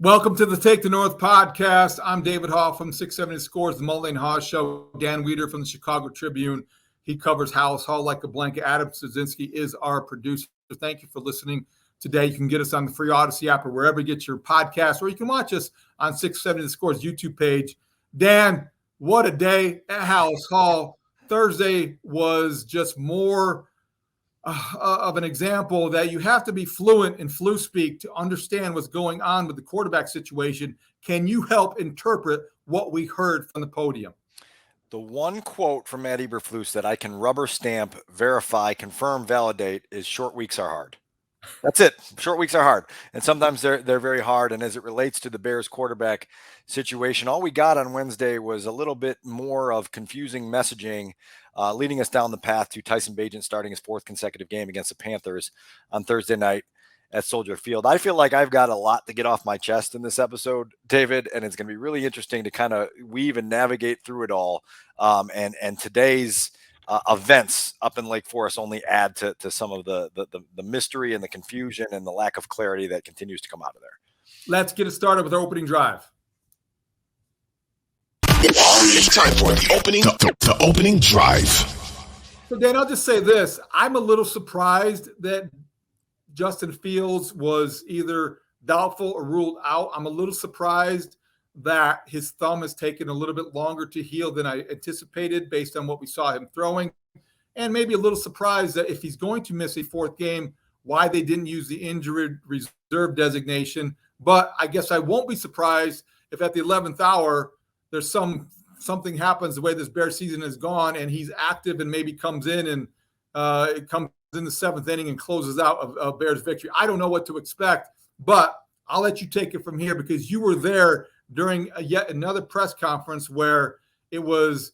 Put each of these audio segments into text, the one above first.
Welcome to the Take the North podcast. I'm David Hoff from 670 Scores, the Mullen Haas Show. Dan Weeder from the Chicago Tribune. He covers Halas Hall like a blanket. Adam Studzinski is our producer. Thank you for listening today. You can get us on the free Odyssey app or wherever you get your podcast, or you can watch us on 670 Scores YouTube page. Dan, what a day at Halas Hall. Thursday was just more of an example that you have to be fluent in flu speak to understand what's going on with the quarterback situation. Can you help interpret what we heard from the podium? The one quote from Matt Eberflus that I can rubber stamp, verify, confirm, validate is short weeks are hard. That's it. Short weeks are hard. And sometimes they're very hard. And as it relates to the Bears quarterback situation, all we got on Wednesday was a little bit more of confusing messaging, leading us down the path to Tyson Bagent starting his fourth consecutive game against the Panthers on Thursday night at Soldier Field. I feel like I've got a lot to get off my chest in this episode, David, and it's going to be really interesting to kind of weave and navigate through it all. And today's events up in Lake Forest only add to some of the mystery and the confusion and the lack of clarity that continues to come out of there. Let's get it started with our opening drive. It's time for the opening drive. So, Dan, I'll just say this. I'm a little surprised that Justin Fields was either doubtful or ruled out. I'm a little surprised that his thumb has taken a little bit longer to heal than I anticipated based on what we saw him throwing. And maybe a little surprised that if he's going to miss a fourth game, why they didn't use the injured reserve designation. But I guess I won't be surprised if at the 11th hour there's something happens the way this Bear season has gone and he's active and maybe comes in and it comes in the seventh inning and closes out a Bears victory. I don't know what to expect, but I'll let you take it from here because you were there during yet another press conference where it was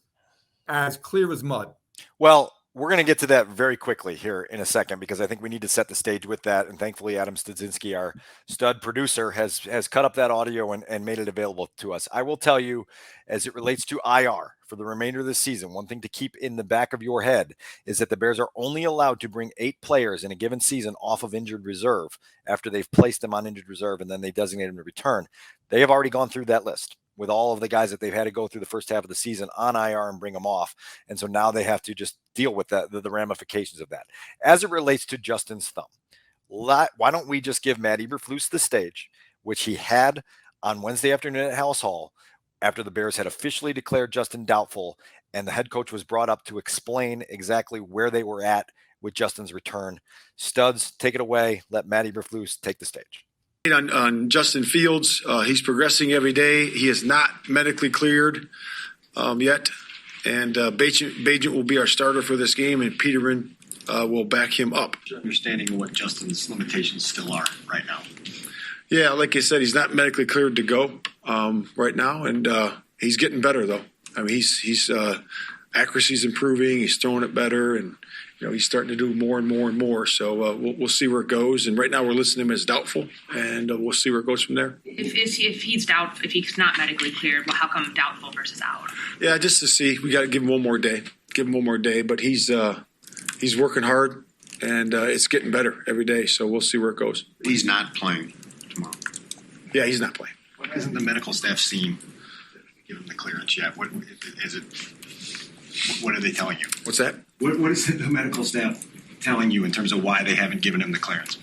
as clear as mud. Well, we're going to get to that very quickly here in a second because I think we need to set the stage with that. And thankfully, Adam Studzinski, our stud producer, has cut up that audio and made it available to us. I will tell you, as it relates to IR for the remainder of the season, one thing to keep in the back of your head is that the Bears are only allowed to bring 8 players in a given season off of injured reserve after they've placed them on injured reserve and then they designate them to return. They have already gone through that list with all of the guys that they've had to go through the first half of the season on IR and bring them off. And so now they have to just deal with the ramifications of that. As it relates to Justin's thumb, why don't we just give Matt Eberflus the stage, which he had on Wednesday afternoon at Halas Hall after the Bears had officially declared Justin doubtful and the head coach was brought up to explain exactly where they were at with Justin's return. Studs, take it away. Let Matt Eberflus take the stage. On Justin Fields, he's progressing every day. He is not medically cleared yet, and Bagent will be our starter for this game, and Peterman will back him up. Understanding what Justin's limitations still are right now. Yeah, like I said, he's not medically cleared to go right now, and he's getting better though. I mean, he's accuracy's improving. He's throwing it better, and he's starting to do more and more and more. So we'll see where it goes. And right now we're listing him as doubtful, and we'll see where it goes from there. If he's not medically cleared, well, how come doubtful versus out? Yeah, just to see. We got to give him one more day. But he's working hard, and it's getting better every day. So we'll see where it goes. He's not playing tomorrow. Yeah, he's not playing. What hasn't the medical staff seen to give him the clearance yet? What is it? What are they telling you? What's that? What is the medical staff telling you in terms of why they haven't given him the clearance?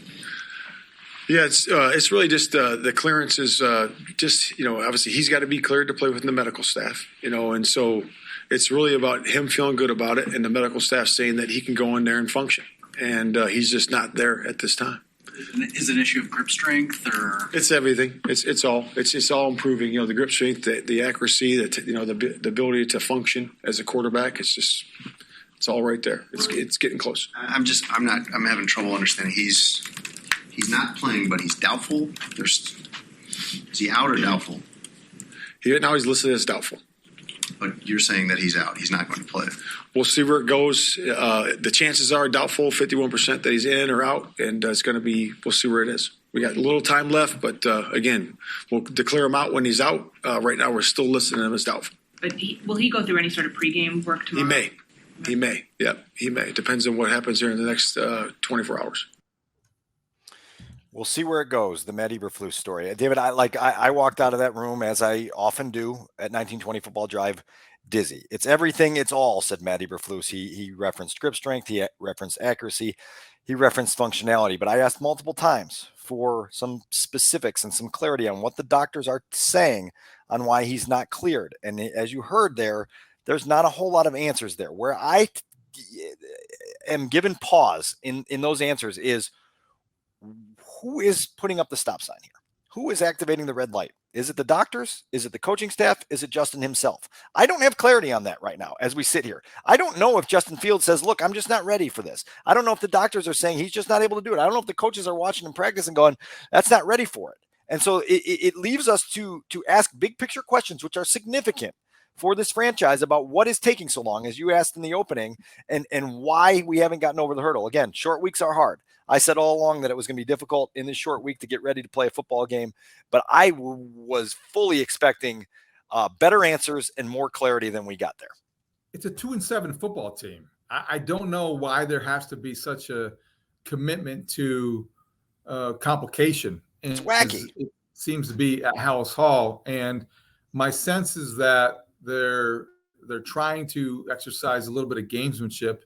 Yeah, it's really just the clearance is obviously he's got to be cleared to play with the medical staff, and so it's really about him feeling good about it and the medical staff saying that he can go in there and function, and he's just not there at this time. Is it an issue of grip strength or? It's everything. It's all improving. The grip strength, the accuracy, the ability to function as a quarterback. It's all right there. It's getting close. I'm having trouble understanding. He's not playing, but he's doubtful. Is he out or doubtful? Now he's listed as doubtful. But you're saying that he's out. He's not going to play. We'll see where it goes. The chances are doubtful, 51% that he's in or out, and it's going to be. We'll see where it is. We got a little time left, but again, we'll declare him out when he's out. Right now, we're still listing him as doubtful. But will he go through any sort of pregame work tomorrow? He may. Yep, he may. It depends on what happens here in the next 24 hours. We'll see where it goes. The Matt Eberflus story, David. I walked out of that room, as I often do at 1920 Football Drive, dizzy. It's everything. It's all, said Matt Eberflus. He referenced grip strength. He referenced accuracy. He referenced functionality. But I asked multiple times for some specifics and some clarity on what the doctors are saying on why he's not cleared. And as you heard there's not a whole lot of answers there. Where I am given pause in those answers is, who is putting up the stop sign here? Who is activating the red light? Is it the doctors? Is it the coaching staff? Is it Justin himself? I don't have clarity on that right now as we sit here. I don't know if Justin Fields says, look, I'm just not ready for this. I don't know if the doctors are saying he's just not able to do it. I don't know if the coaches are watching him practice and going, that's not ready for it. And so it leaves us to ask big picture questions, which are significant for this franchise, about what is taking so long, as you asked in the opening, and why we haven't gotten over the hurdle. Again, short weeks are hard. I said all along that it was going to be difficult in this short week to get ready to play a football game, but I was fully expecting better answers and more clarity than we got there. It's a 2-7 football team. I don't know why there has to be such a commitment to complication. And it's wacky. It seems to be at Halas Hall, and my sense is that they're trying to exercise a little bit of gamesmanship.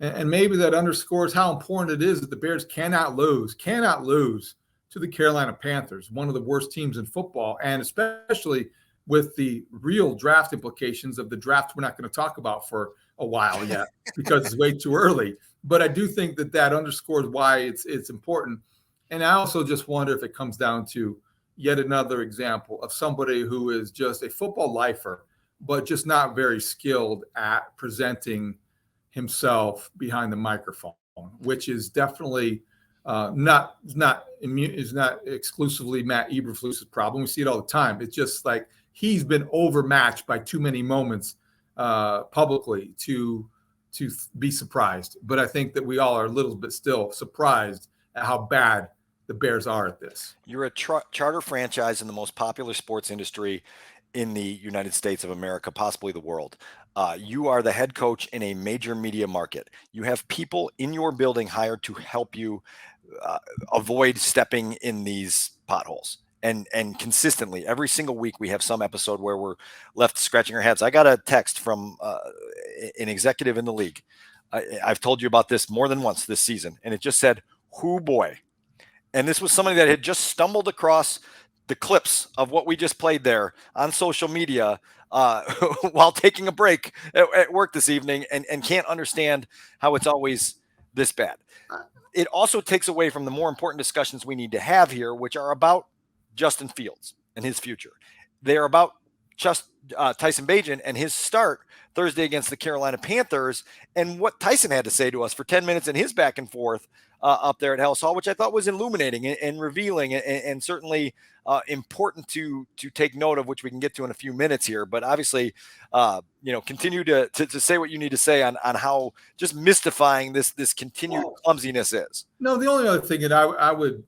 And maybe that underscores how important it is that the Bears cannot lose to the Carolina Panthers, one of the worst teams in football, and especially with the real draft implications of the draft we're not going to talk about for a while yet because it's way too early. But I do think that underscores why it's important. And I also just wonder if it comes down to yet another example of somebody who is just a football lifer, but just not very skilled at presenting himself behind the microphone, which is definitely not exclusively Matt Eberflus's problem. We see it all the time. It's just like he's been overmatched by too many moments publicly to be surprised. But I think that we all are a little bit still surprised at how bad the Bears are at this. You're a charter franchise in the most popular sports industry in the United States of America, possibly the world. You are the head coach in a major media market. You have people in your building hired to help you avoid stepping in these potholes. And consistently, every single week, we have some episode where we're left scratching our heads. I got a text from an executive in the league. I've told you about this more than once this season, and it just said, "Hoo boy." And this was somebody that had just stumbled across the clips of what we just played there on social media while taking a break at work this evening, and can't understand how it's always this bad. It also takes away from the more important discussions we need to have here, which are about Justin Fields and his future. They are about just Tyson Bagent and his start Thursday against the Carolina Panthers, and what Tyson had to say to us for 10 minutes in his back and forth up there at Halas Hall, which I thought was illuminating and revealing, and certainly important to take note of, which we can get to in a few minutes here. But obviously, continue to say what you need to say on how just mystifying this continued clumsiness is. No, the only other thing that I would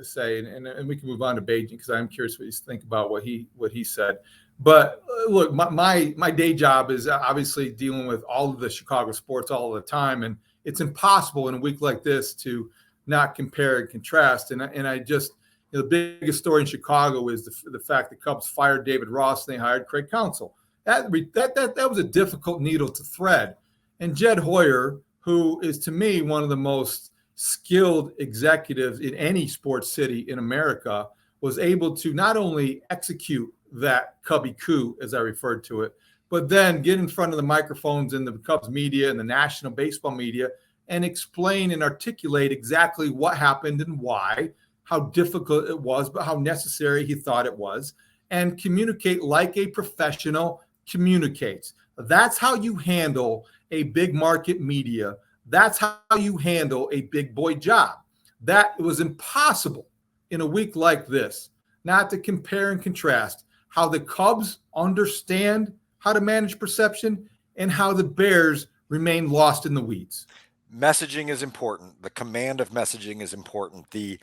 say, and we can move on to Bagent, because I'm curious what you think about what he said. But look, my day job is obviously dealing with all of the Chicago sports all the time, and it's impossible in a week like this to not compare and contrast. And I just, the biggest story in Chicago is the fact the Cubs fired David Ross and they hired Craig Counsell. That was a difficult needle to thread. And Jed Hoyer, who is to me one of the most skilled executives in any sports city in America, was able to not only execute that Cubby coup, as I referred to it, but then get in front of the microphones in the Cubs media and the national baseball media and explain and articulate exactly what happened and why, how difficult it was, but how necessary he thought it was, and communicate like a professional communicates. That's how you handle a big market media. That's how you handle a big boy job. That it was impossible in a week like this, not to compare and contrast how the Cubs understand how to manage perception and how the Bears remain lost in the weeds. Messaging is important. The command of messaging is important. The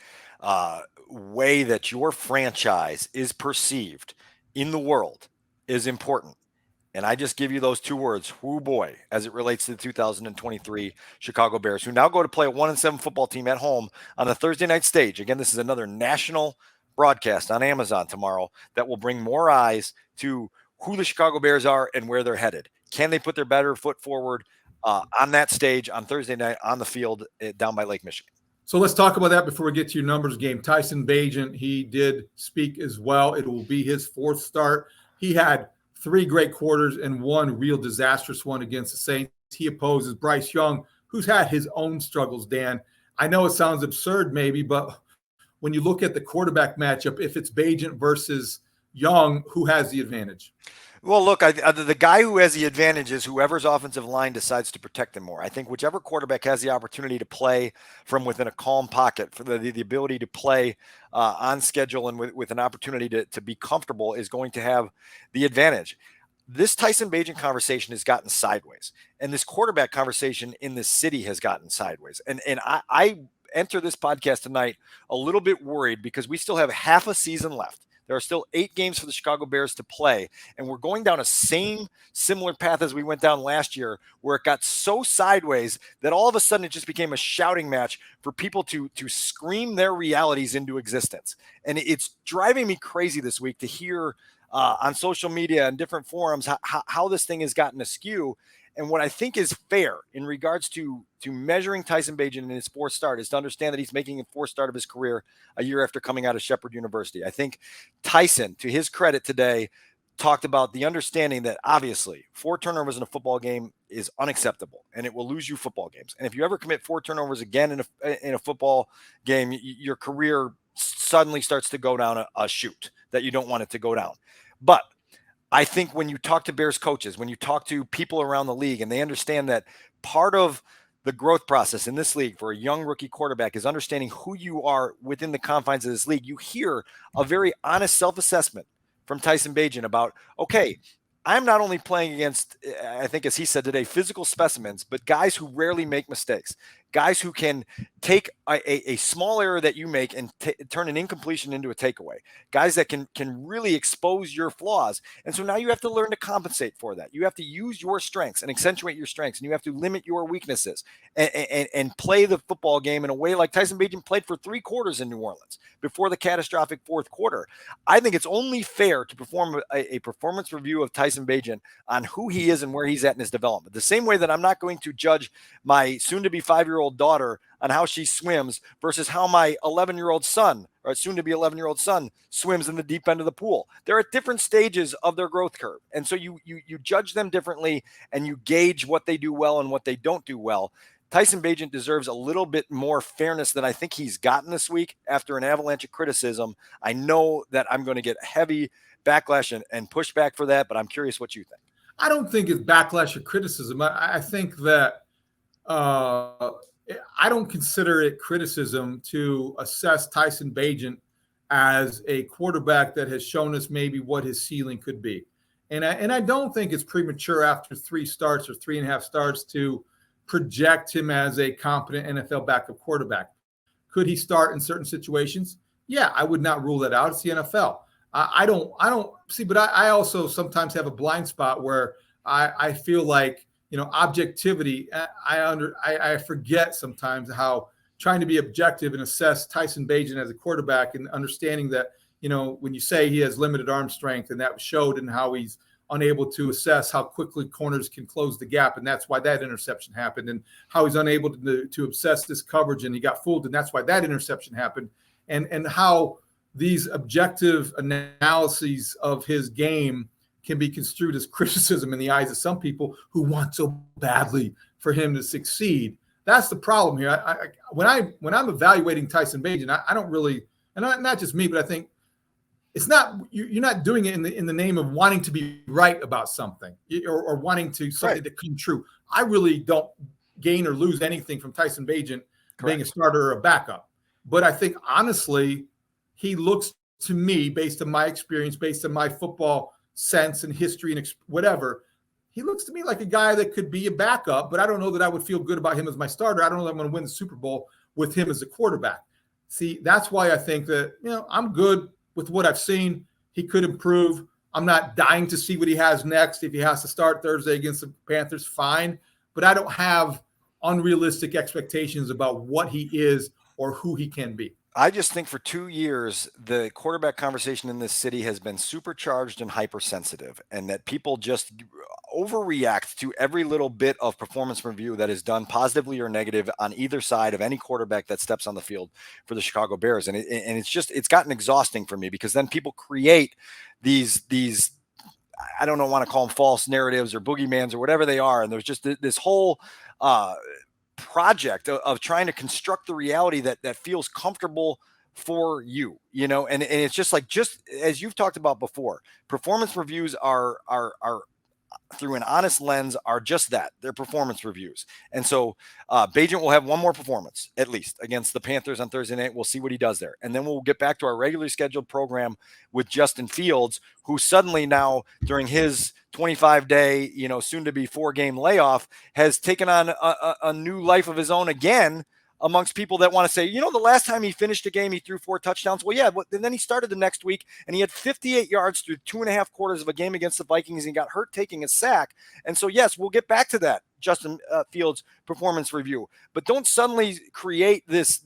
way that your franchise is perceived in the world is important. And I just give you those two words, whoo boy, as it relates to the 2023 Chicago Bears, who now go to play a 1-7 football team at home on the Thursday night stage. Again, this is another national broadcast on Amazon tomorrow that will bring more eyes to who the Chicago Bears are and where they're headed. Can they put their better foot forward on that stage on Thursday night on the field down by Lake Michigan? So let's talk about that before we get to your numbers game. Tyson Bagent, he did speak as well. It will be his fourth start. He had 3 great quarters and 1 real disastrous one against the Saints. He opposes Bryce Young, who's had his own struggles, Dan. I know it sounds absurd maybe, but when you look at the quarterback matchup, if it's Bagent versus Young, who has the advantage? Well, look, the guy who has the advantage is whoever's offensive line decides to protect them more. I think whichever quarterback has the opportunity to play from within a calm pocket, for the ability to play on schedule and with an opportunity to be comfortable is going to have the advantage. This Tyson Bagent conversation has gotten sideways, and this quarterback conversation in this city has gotten sideways. And I enter this podcast tonight a little bit worried because we still have half a season left. There are still 8 games for the Chicago Bears to play, and we're going down a similar path as we went down last year, where it got so sideways that all of a sudden it just became a shouting match for people to scream their realities into existence. And it's driving me crazy this week to hear on social media and different forums how this thing has gotten askew. And what I think is fair in regards to measuring Tyson Bagent in his 4th start is to understand that he's making a 4th start of his career a year after coming out of Shepherd University. I think Tyson, to his credit today, talked about the understanding that obviously 4 turnovers in a football game is unacceptable and it will lose you football games. And if you ever commit 4 turnovers again in a football game, your career suddenly starts to go down a chute that you don't want it to go down. But I think when you talk to Bears coaches, when you talk to people around the league, and they understand that part of the growth process in this league for a young rookie quarterback is understanding who you are within the confines of this league, you hear a very honest self-assessment from Tyson Bagent about, okay, I'm not only playing against, I think as he said today, physical specimens, but guys who rarely make mistakes, guys who can take a small error that you make and turn an incompletion into a takeaway, guys that can really expose your flaws. And so now you have to learn to compensate for that. You have to use your strengths and accentuate your strengths, and you have to limit your weaknesses and play the football game in a way like Tyson Bagent played for 3 quarters in New Orleans before the catastrophic 4th quarter. I think it's only fair to perform a performance review of Tyson Bagent on who he is and where he's at in his development. The same way that I'm not going to judge my soon-to-be 5-year-old daughter on how she swims versus how my 11-year-old son, or soon-to-be 11-year-old son, swims in the deep end of the pool. They're at different stages of their growth curve. And so you judge them differently and you gauge what they do well and what they don't do well. Tyson Bagent deserves a little bit more fairness than I think he's gotten this week after an avalanche of criticism. I know that I'm going to get heavy backlash and pushback for that, but I'm curious what you think. I don't think it's backlash or criticism. I think that I don't consider it criticism to assess Tyson Bagent as a quarterback that has shown us maybe what his ceiling could be. And I don't think it's premature after 3 starts or 3.5 starts to project him as a competent NFL backup quarterback. Could he start in certain situations? Yeah, I would not rule that out. It's the NFL. I don't see, but I also sometimes have a blind spot where I feel like, objectivity. I forget sometimes how trying to be objective and assess Tyson Bagent as a quarterback and understanding that, when you say he has limited arm strength, and that showed in how he's unable to assess how quickly corners can close the gap, and that's why that interception happened, and how he's unable to assess this coverage, and he got fooled, and that's why that interception happened, and how these objective analyses of his game can be construed as criticism in the eyes of some people who want so badly for him to succeed. That's the problem here. When I'm evaluating Tyson Bagent, I don't really, and not just me, but I think it's not, you're not doing it in the name of wanting to be right about something or wanting to something to come true. I really don't gain or lose anything from Tyson Bagent being a starter or a backup. But I think honestly, he looks to me, based on my experience, based on my football sense and history and whatever, he looks to me like a guy that could be a backup, but I don't know that I would feel good about him as my starter. I don't know that I'm going to win the Super Bowl with him as a quarterback. See, that's why I think that, I'm good with what I've seen. He could improve. I'm not dying to see what he has next. If he has to start Thursday against the Panthers, fine. But I don't have unrealistic expectations about what he is or who he can be. I just think for 2 years, the quarterback conversation in this city has been supercharged and hypersensitive, and that people just overreact to every little bit of performance review that is done positively or negative on either side of any quarterback that steps on the field for the Chicago Bears. And it's gotten exhausting for me, because then people create these, I don't know, want to call them false narratives or boogeymans or whatever they are. And there's just this whole, project of trying to construct the reality that feels comfortable for you, and it's just like, just as you've talked about before, performance reviews are through an honest lens are just that. They're performance reviews. And so Bagent will have one more performance, at least, against the Panthers on Thursday night. We'll see what he does there. And then we'll get back to our regularly scheduled program with Justin Fields, who suddenly now, during his 25-day, soon to be 4-game layoff, has taken on a new life of his own again, amongst people that want to say, the last time he finished a game, he threw 4 touchdowns. Well, yeah, and then he started the next week and he had 58 yards through 2.5 quarters of a game against the Vikings, and he got hurt taking a sack. And so, yes, we'll get back to that Justin Fields performance review, but don't suddenly create this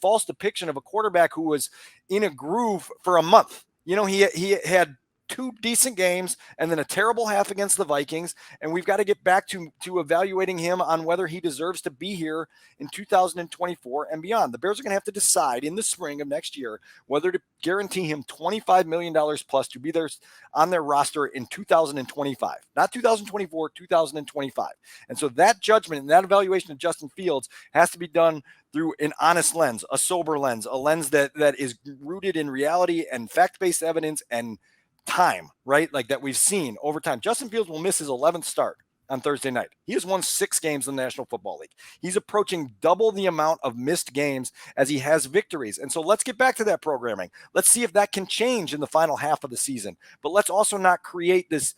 false depiction of a quarterback who was in a groove for a month. He had 2 decent games and then a terrible half against the Vikings. And we've got to get back to evaluating him on whether he deserves to be here in 2024 and beyond. The Bears are going to have to decide in the spring of next year whether to guarantee him $25 million plus to be there on their roster in 2025, not 2024, 2025. And so that judgment and that evaluation of Justin Fields has to be done through an honest lens, a sober lens, a lens that is rooted in reality and fact-based evidence and time, right? Like that we've seen over time. Justin Fields will miss his 11th start on Thursday night. He has won 6 games in the National Football League. He's approaching double the amount of missed games as he has victories. And so let's get back to that programming. Let's see if that can change in the final half of the season. But let's also not create this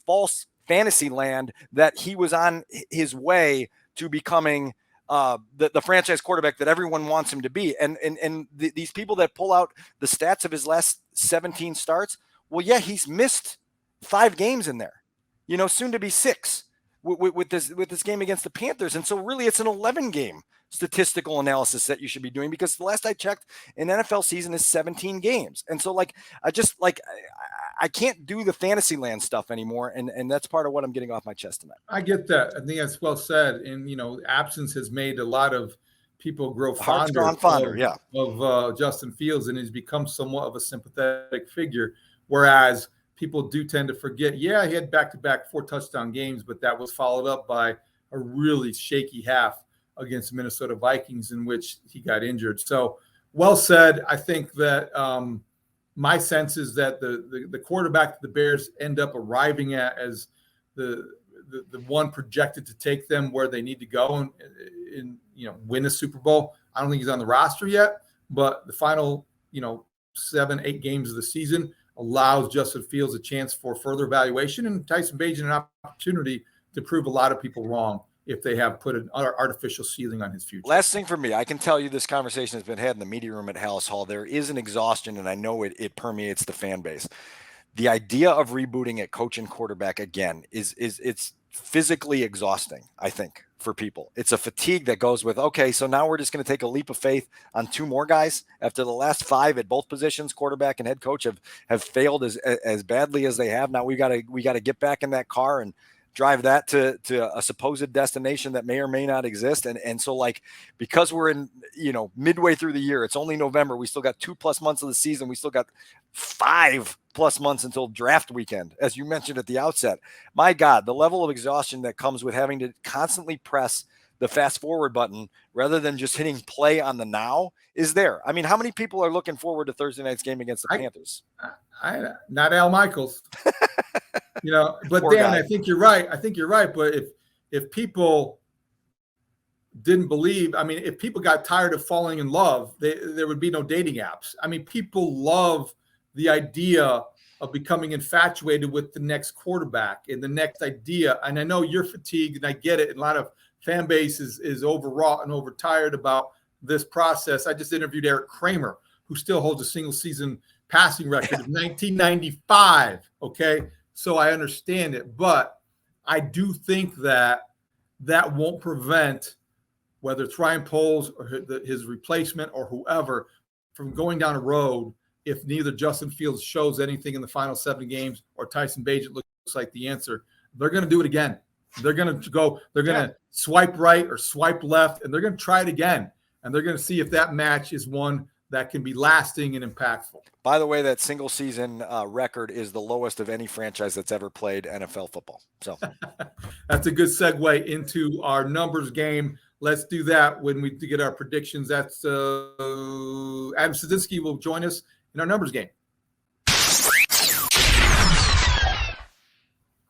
false fantasy land that he was on his way to becoming the franchise quarterback that everyone wants him to be. And these people that pull out the stats of his last 17 starts, well, yeah, he's missed 5 games in there, soon to be 6 with this game against the Panthers. And so really it's an 11-game statistical analysis that you should be doing, because the last I checked, an NFL season is 17 games. And so I can't do the fantasy land stuff anymore. And that's part of what I'm getting off my chest tonight. I get that. I think that's well said. And, absence has made a lot of people grow fonder of Justin Fields, and he's become somewhat of a sympathetic figure. Whereas people do tend to forget, he had back-to-back 4 touchdown games, but that was followed up by a really shaky half against the Minnesota Vikings in which he got injured. So well said. I think that my sense is that the quarterback that the Bears end up arriving at as the one projected to take them where they need to go and win a Super Bowl. I don't think he's on the roster yet, but the final 7-8 games of the season allows Justin Fields a chance for further evaluation, and Tyson Bagent an opportunity to prove a lot of people wrong if they have put an artificial ceiling on his future. Last thing for me, I can tell you this conversation has been had in the media room at Hallis Hall. There is an exhaustion, and I know it permeates the fan base. The idea of rebooting at coach and quarterback again it's physically exhausting, I think, for people. It's a fatigue that goes with, okay, so now we're just going to take a leap of faith on 2 more guys after the last 5 at both positions, quarterback and head coach, have failed as badly as they have. Now we got to get back in that car and drive that to a supposed destination that may or may not exist. And so because we're in, midway through the year, it's only November. We still got 2+ months of the season. We still got 5+ months until draft weekend, as you mentioned at the outset. My God, the level of exhaustion that comes with having to constantly press the fast forward button rather than just hitting play on the now is there. I mean, how many people are looking forward to Thursday night's game against the Panthers? Not Al Michaels. But Poor Dan, guy. I think you're right. But if people didn't believe, if people got tired of falling in love, there would be no dating apps. People love the idea of becoming infatuated with the next quarterback and the next idea. And I know you're fatigued, and I get it. And a lot of fan base is overwrought and overtired about this process. I just interviewed Eric Kramer, who still holds a single season passing record of 1995. Okay. So I understand it, but I do think that won't prevent whether it's Ryan Poles or his replacement or whoever from going down a road if neither Justin Fields shows anything in the final 7 games or Tyson Bagent looks like the answer. They're going to do it again. They're going to swipe right or swipe left, and they're going to try it again. And they're going to see if that match is one that can be lasting and impactful. By the way, that single season record is the lowest of any franchise that's ever played NFL football. So that's a good segue into our numbers game. Let's do that when we get our predictions. That's Adam Studzinski will join us in our numbers game.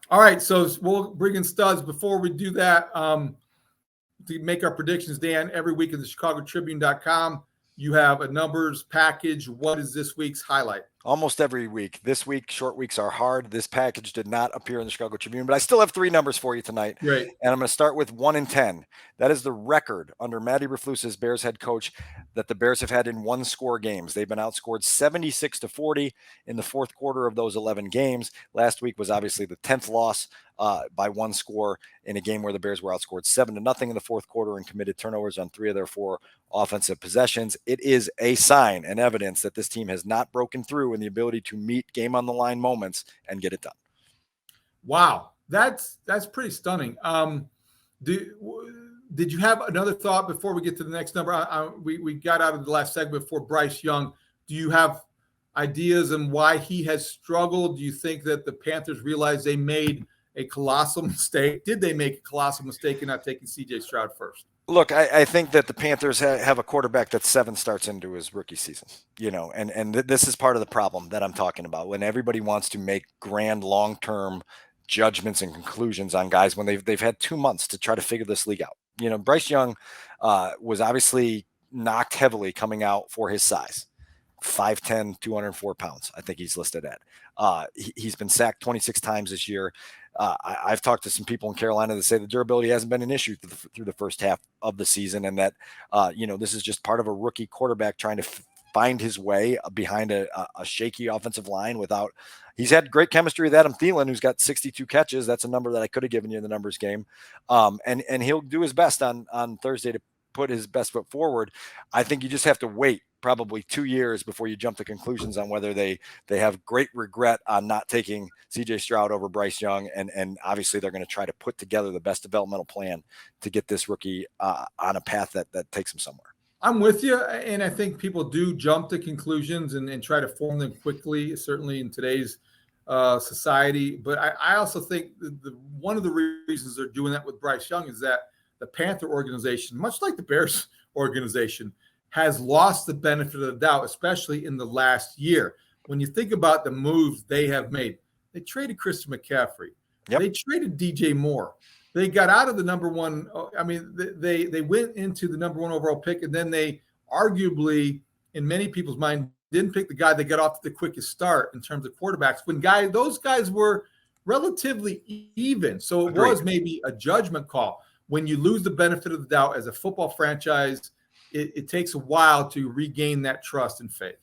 All right, so we'll bring in studs. Before we do that, to make our predictions, Dan, every week at the ChicagoTribune.com, you have a numbers package. What is this week's highlight? Almost every week. This week, short weeks are hard. This package did not appear in the Chicago Tribune, but I still have 3 numbers for you tonight. Great. And I'm going to start with 1 and 10. That is the record under Matty Eberflus's Bears head coach that the Bears have had in 1-score games. They've been outscored 76-40 in the fourth quarter of those 11 games. Last week was obviously the 10th loss by 1 score in a game where the Bears were outscored 7-0 in the fourth quarter and committed turnovers on 3 of their 4 offensive possessions. It is a sign and evidence that this team has not broken through in the ability to meet game on the line moments and get it done. Wow, that's pretty stunning. Did you have another thought before we get to the next number? We got out of the last segment for Bryce Young. Do you have ideas on why he has struggled? Do you think that the Panthers realized they made a colossal mistake? Did they make a colossal mistake in not taking C.J. Stroud first? Look, I think that the Panthers have a quarterback that's 7 starts into his rookie season, and this is part of the problem that I'm talking about when everybody wants to make grand long-term judgments and conclusions on guys when they've had 2 months to try to figure this league out. Bryce Young was obviously knocked heavily coming out for his size. 5'10", 204 pounds, I think he's listed at. He's been sacked 26 times this year. I've talked to some people in Carolina that say the durability hasn't been an issue through the first half of the season, and that this is just part of a rookie quarterback trying to find his way behind a shaky offensive line. He's had great chemistry with Adam Thielen, who's got 62 catches. That's a number that I could have given you in the numbers game, and he'll do his best on Thursday to put his best foot forward. I think you just have to wait probably 2 years before you jump to conclusions on whether they have great regret on not taking CJ Stroud over Bryce Young. And obviously they're going to try to put together the best developmental plan to get this rookie on a path that takes him somewhere. I'm with you. And I think people do jump to conclusions and try to form them quickly, certainly in today's society. But I also think one of the reasons they're doing that with Bryce Young is that the Panther organization, much like the Bears organization, has lost the benefit of the doubt, especially in the last year. When you think about the moves they have made, they traded Christian McCaffrey. Yep. They traded DJ Moore. They got out of the number 1. I mean, they went into the number 1 overall pick, and then they arguably, in many people's mind, didn't pick the guy that got off to the quickest start in terms of quarterbacks. Those guys were relatively even. So it was maybe a judgment call. When you lose the benefit of the doubt as a football franchise, it takes a while to regain that trust and faith.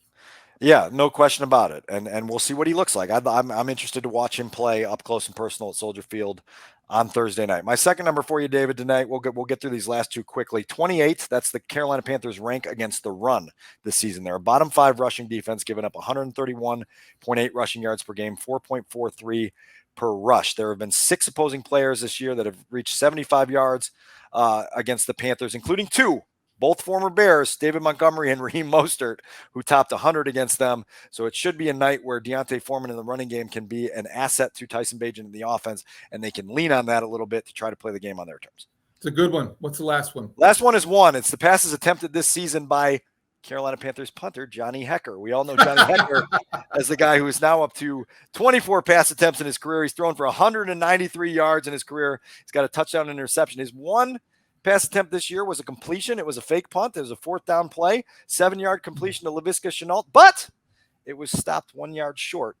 Yeah, no question about it. And we'll see what he looks like. I'm interested to watch him play up close and personal at Soldier Field on Thursday night. My second number for you, David, tonight, we'll get through these last 2 quickly. 28, that's the Carolina Panthers rank against the run this season. They're a bottom 5 rushing defense, giving up 131.8 rushing yards per game, 4.43 per rush. There have been 6 opposing players this year that have reached 75 yards against the Panthers, including 2, both former Bears, David Montgomery and Raheem Mostert, who topped 100 against them. So it should be a night where D'Onta Foreman in the running game can be an asset to Tyson Bagent in the offense, and they can lean on that a little bit to try to play the game on their terms. It's a good one. What's the last one? Last one is 1. It's the passes attempted this season by Carolina Panthers punter Johnny Hekker. We all know Johnny Hekker as the guy who is now up to 24 pass attempts in his career. He's thrown for 193 yards in his career. He's got a touchdown and interception. His 1 pass attempt this year was a completion. It was a fake punt. It was a 4th down play, 7-yard completion to Laviska Shenault, but it was stopped 1 yard short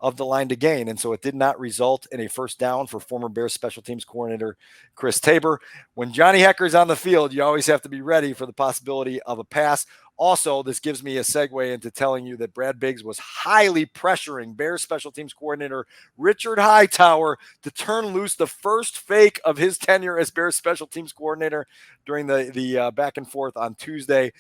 of the line to gain. And so it did not result in a first down for former Bears special teams coordinator Chris Tabor. When Johnny Hekker is on the field, you always have to be ready for the possibility of a pass Also, this gives me a segue into telling you that Brad Biggs was highly pressuring Bears special teams coordinator Richard Hightower to turn loose the first fake of his tenure as Bears special teams coordinator during the back and forth on Tuesday.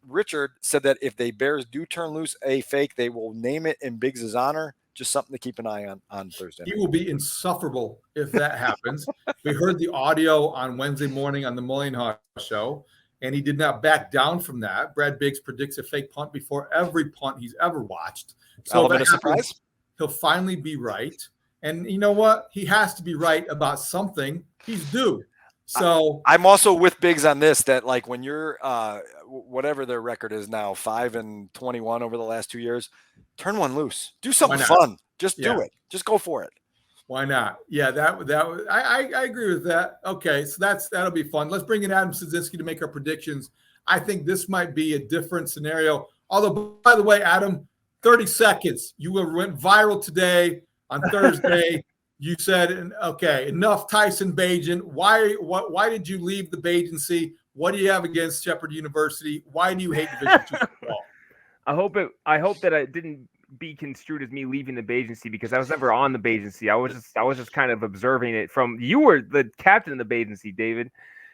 Richard said that if the Bears do turn loose a fake, they will name it in Biggs' honor. Just something to keep an eye on Thursday. He will be insufferable if that happens. We heard the audio on Wednesday morning on the Mullenhour show, and he did not back down from that. Brad Biggs predicts a fake punt before every punt he's ever watched. So Element of surprise. He'll finally be right. And you know what? He has to be right about something. He's due. So I'm also with Biggs on this, that like when you're whatever their record is now, 5-21 over the last 2 years, turn one loose. Do something fun. Just do it. Just go for it. Why not? Yeah, I agree with that. Okay, so that'll be fun. Let's bring in Adam Studzinski to make our predictions. I think this might be a different scenario. Although, by the way, Adam, 30 seconds. You went viral today on Thursday. You said, okay, enough Tyson Bagent. Why did you leave the Bagency? What do you have against Shepherd University? Why do you hate Division II football? I hope that it didn't be construed as me leaving the Bagency, because I was never on the Bagency. I was just kind of observing it from, you were the captain of the Bagency, David.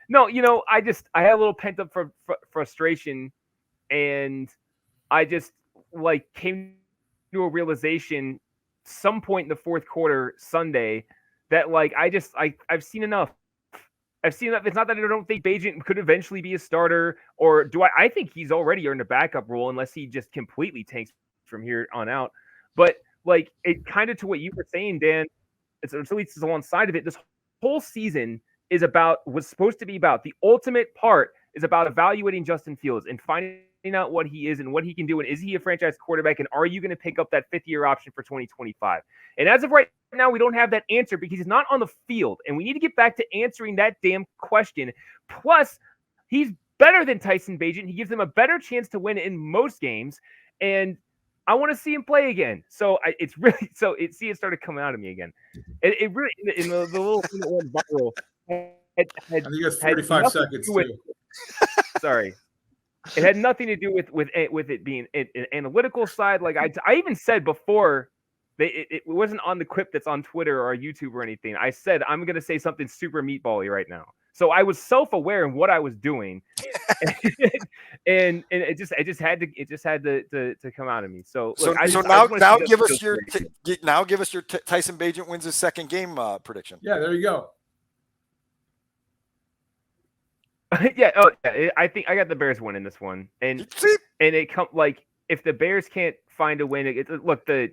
No, I had a little pent up frustration, and I just came to a realization some point in the fourth quarter Sunday that I've seen enough. It's not that I don't think Bagent could eventually be a starter, or do I think he's already earned a backup role unless he just completely tanks from here on out. But it kind of, to what you were saying, Dan, it's at least it's one side of it. This whole season was supposed to be about, the ultimate part is about evaluating Justin Fields and finding out what he is and what he can do, and is he a franchise quarterback, and are you going to pick up that fifth-year option for 2025? And as of right now, we don't have that answer because he's not on the field, and we need to get back to answering that damn question. Plus, he's better than Tyson Bagent. He gives them a better chance to win in most games, and I want to see him play again. So it started coming out of me again. It really, in the little thing that went viral, I think it's 45 seconds too. Sorry. It had nothing to do with it being an analytical side. I even said before, it wasn't on the clip that's on Twitter or YouTube or anything. I said I'm going to say something super meatball-y right now. So I was self-aware in what I was doing, and it just had to come out of me. So now give us your Tyson Bagent wins his second game prediction. Yeah, there you go. Yeah. Oh, yeah. I think I got the Bears winning this one, and it come if the Bears can't find a win, look, the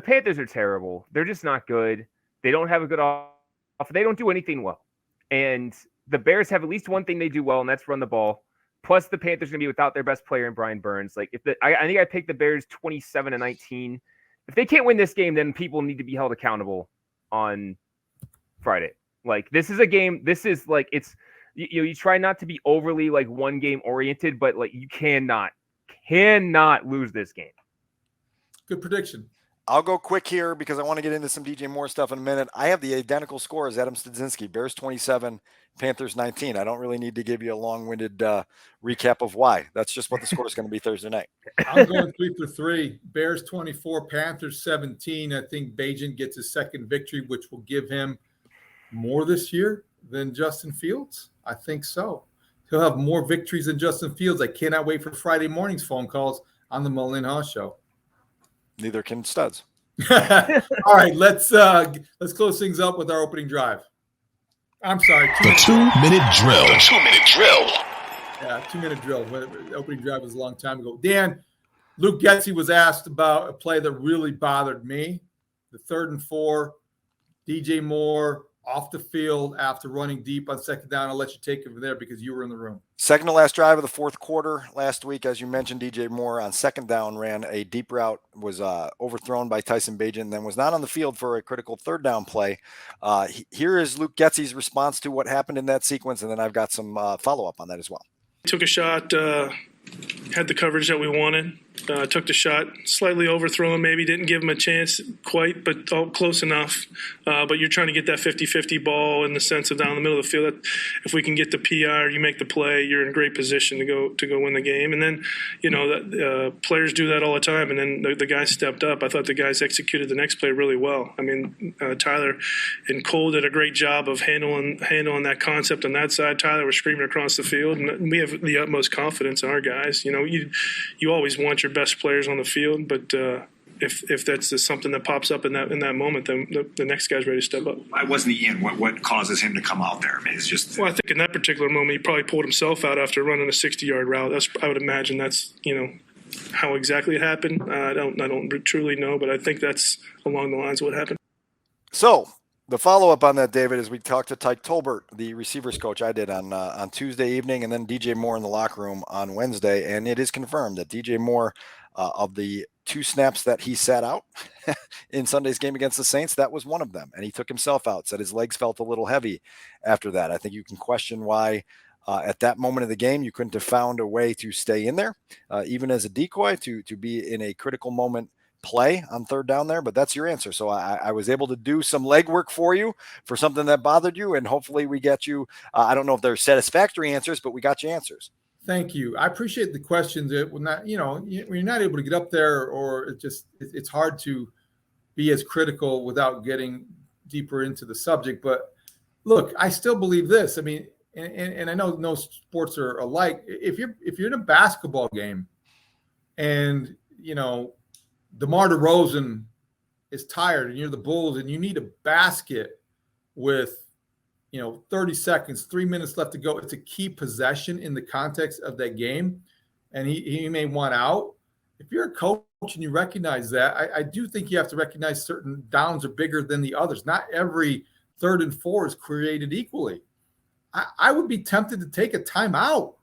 Panthers are terrible. They're just not good. They don't have a good off. They don't do anything well, and the Bears have at least one thing they do well, and that's run the ball. Plus, the Panthers are going to be without their best player in Brian Burns. I think I picked the Bears 27-19. If they can't win this game, then people need to be held accountable on Friday. This is a game. This is it's. You try not to be overly one game oriented, but you cannot lose this game. Good prediction. I'll go quick here because I want to get into some DJ Moore stuff in a minute. I have the identical score as Adam Studzinski. Bears 27, Panthers 19. I don't really need to give you a long-winded recap of why. That's just what the score is going to be Thursday night. I'm going 3 for 3. Bears 24, Panthers 17. I think Bagent gets his second victory, which will give him more this year than Justin Fields. I think so. He'll have more victories than Justin Fields. I cannot wait for Friday morning's phone calls on the Mullenhour show. Neither can Studs. All right, let's close things up with our opening drive. I'm sorry. The 2-minute drill. The 2-minute drill. Yeah, 2-minute drill. The opening drive was a long time ago. Dan, Luke Getsy was asked about a play that really bothered me. The 3rd and 4, DJ Moore off the field after running deep on second down. I'll let you take it from there because you were in the room. Second to last drive of the fourth quarter last week, as you mentioned, DJ Moore on second down ran a deep route, was overthrown by Tyson Bagent, and then was not on the field for a critical third down play. Here is Luke Getsy's response to what happened in that sequence, and then I've got some follow-up on that as well. Took a shot, had the coverage that we wanted, Took the shot, slightly overthrown, maybe didn't give him a chance quite, but close enough. But you're trying to get that 50-50 ball in the sense of down the middle of the field. That if we can get the PR, you make the play, you're in great position to go win the game. And then, players do that all the time. And then the guys stepped up. I thought the guys executed the next play really well. I mean, Tyler and Cole did a great job of handling that concept on that side. Tyler was screaming across the field, and we have the utmost confidence in our guys. You always want your best players on the field, but if that's just something that pops up in that moment, then the next guy's ready to step up. Why wasn't he in? What causes him to come out there? I mean, it's just. Well, I think in that particular moment, he probably pulled himself out after running a 60-yard route. I would imagine that's how exactly it happened. I don't truly know, but I think that's along the lines of what happened. So the follow-up on that, David, is we talked to Tyke Tolbert, the receivers coach I did on Tuesday evening, and then DJ Moore in the locker room on Wednesday. And it is confirmed that DJ Moore, of the 2 snaps that he sat out in Sunday's game against the Saints, that was one of them. And he took himself out, said his legs felt a little heavy after that. I think you can question why at that moment of the game you couldn't have found a way to stay in there, even as a decoy, to be in a critical moment play on third down there. But that's your answer. So I was able to do some legwork for you for something that bothered you, and hopefully we get you, I don't know if they're satisfactory answers, but we got you answers. Thank you. I appreciate the questions. It will not, when you're not able to get up there, or it's hard to be as critical without getting deeper into the subject. But look, I still believe this. I mean, and I know no sports are alike. If you're in a basketball game and DeMar DeRozan is tired and you're the Bulls and you need a basket with 30 seconds, 3 minutes left to go. It's a key possession in the context of that game, and he may want out. If you're a coach and you recognize that, I do think you have to recognize certain downs are bigger than the others. Not every 3rd and 4 is created equally. I would be tempted to take a timeout.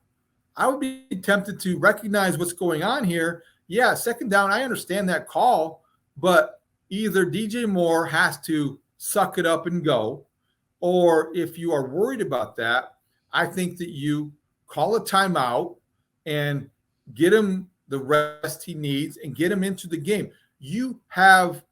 I would be tempted to recognize what's going on here. Yeah, 2nd down, I understand that call, but either DJ Moore has to suck it up and go, or if you are worried about that, I think that you call a timeout and get him the rest he needs and get him into the game. You have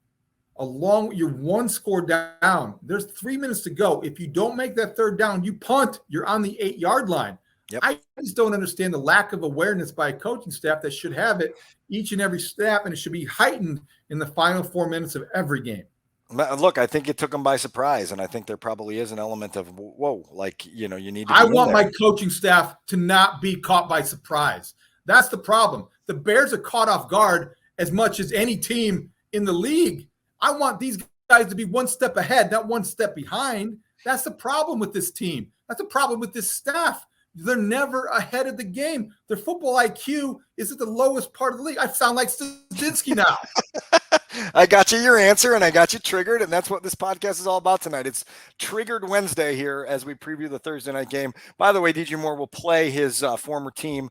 you're 1 score down. There's 3 minutes to go. If you don't make that 3rd down, you punt. You're on the 8-yard line. Yep. I just don't understand the lack of awareness by a coaching staff that should have it each and every snap, and it should be heightened in the final 4 minutes of every game. Look, I think it took them by surprise, and I think there probably is an element of, whoa, you need to. I want my coaching staff to not be caught by surprise. That's the problem. The Bears are caught off guard as much as any team in the league. I want these guys to be 1 step ahead, not 1 step behind. That's the problem with this team. That's the problem with this staff. They're never ahead of the game. Their football IQ is at the lowest part of the league. I sound like Stadinsky now. I got you your answer, and I got you triggered, and that's what this podcast is all about tonight. It's Triggered Wednesday here as we preview the Thursday night game. By the way, DJ Moore will play his former team.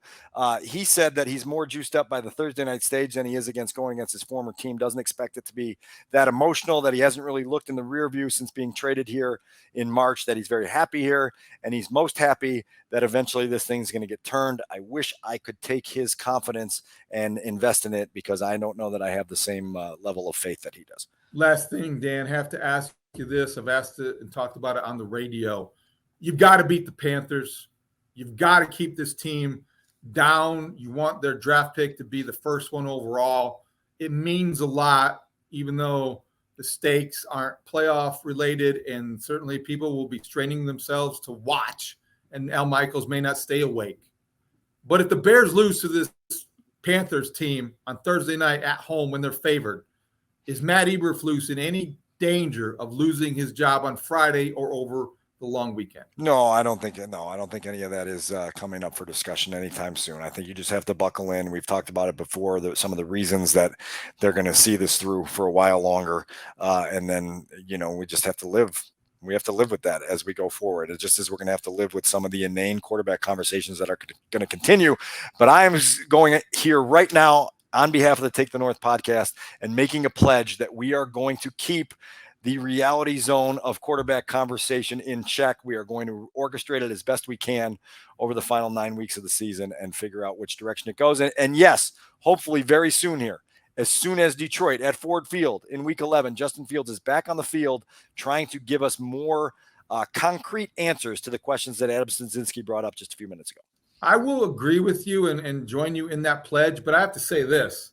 He said that he's more juiced up by the Thursday night stage than he is going against his former team. Doesn't expect it to be that emotional, that he hasn't really looked in the rear view since being traded here in March, that he's very happy here, and he's most happy that eventually this thing's going to get turned. I wish I could take his confidence and invest in it, because I don't know that I have the same level of faith that he does. Last thing, Dan, have to ask you this. I've asked it and talked about it on the radio. You've got to beat the Panthers. You've got to keep this team down. You want their draft pick to be the first one overall. It means a lot, even though the stakes aren't playoff related, and certainly people will be straining themselves to watch, and Al Michaels may not stay awake. But if the Bears lose to this Panthers team on Thursday night at home when they're favored, is Matt Eberflus in any danger of losing his job on Friday or over the long weekend? No, I don't think any of that is coming up for discussion anytime soon. I think you just have to buckle in. We've talked about it before, some of the reasons that they're going to see this through for a while longer. And then, we just have to live. We have to live with that as we go forward. It's just as we're going to have to live with some of the inane quarterback conversations that are going to continue. But I am going here right now on behalf of the Take the North podcast and making a pledge that we are going to keep the reality zone of quarterback conversation in check. We are going to orchestrate it as best we can over the final 9 weeks of the season and figure out which direction it goes. And yes, hopefully very soon here, as soon as Detroit at Ford Field in week 11, Justin Fields is back on the field trying to give us more concrete answers to the questions that Adam Studzinski brought up just a few minutes ago. I will agree with you and join you in that pledge, but I have to say this.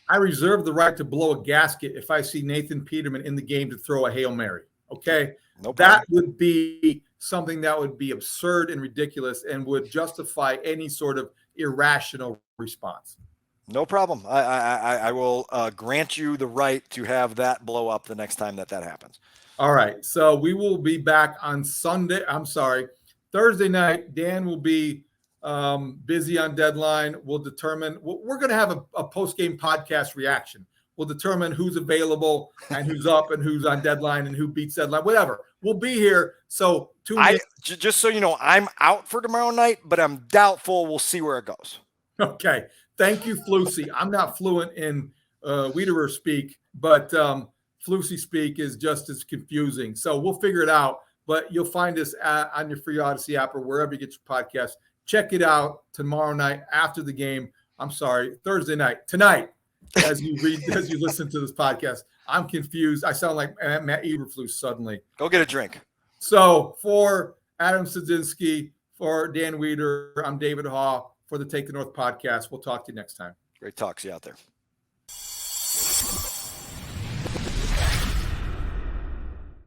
I reserve the right to blow a gasket if I see Nathan Peterman in the game to throw a Hail Mary, okay? No problem. That would be something that would be absurd and ridiculous and would justify any sort of irrational response. No problem. I will grant you the right to have that blow up the next time that happens. All right. So we will be back on Thursday night. Dan will be busy on deadline. We'll determine. We're going to have a post-game podcast reaction. We'll determine who's available and who's up and who's on deadline and who beats deadline, whatever. We'll be here. So just so you know, I'm out for tomorrow night, but I'm doubtful. We'll see where it goes. Okay. Thank you, Flusy. I'm not fluent in Wiederer speak, but Flusy speak is just as confusing. So we'll figure it out. But you'll find us on your free Odyssey app or wherever you get your podcast. Check it out tomorrow night after the game. Thursday night. Tonight, as you listen to this podcast. I'm confused. I sound like Matt Eberflus suddenly. Go get a drink. So for Adam Studzinski, for Dan Wiederer, I'm David Haugh for the Take the North podcast. We'll talk to you next time. Great talk. See you out there.